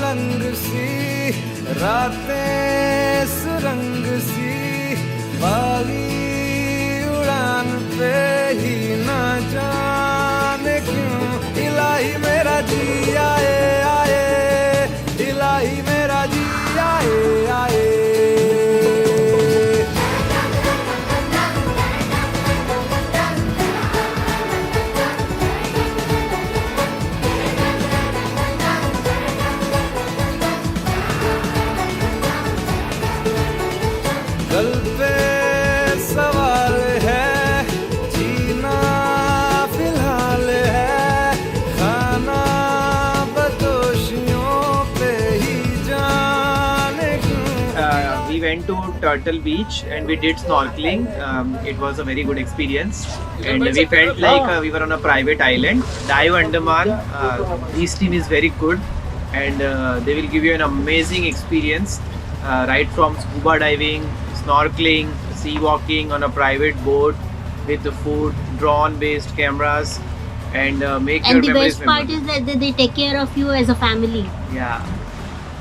उमंग सी, रातें सुरंग सी, बागी उड़ान पे ही ना जाने क्यों इलाही मेरा जी आए आए, इलाही मेरा जी आए आए। कल पे सवाल है, जीना फिलहाल है, खाना बदोशियों पे ही जाने क्यों। We went to Turtle Beach and we did snorkeling. It was a very good experience and we felt like we were on a private island. Dive Andaman, this team is very good and they will give you an amazing experience right from scuba diving, snorkeling, sea walking on a private boat with the food, drone based cameras and make your And the memories best part memorable. is that they take care of you as a family. Yeah.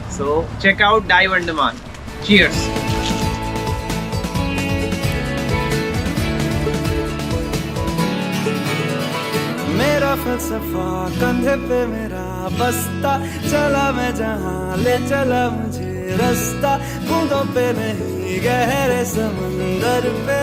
So check out Dive Andaman. Cheers. मेरा फलसफा कंधे पे मेरा बस्ता, चला मैं जहाँ ले चला मुझे रास्ता, बूंदों पे नहीं गहरे समंदर पे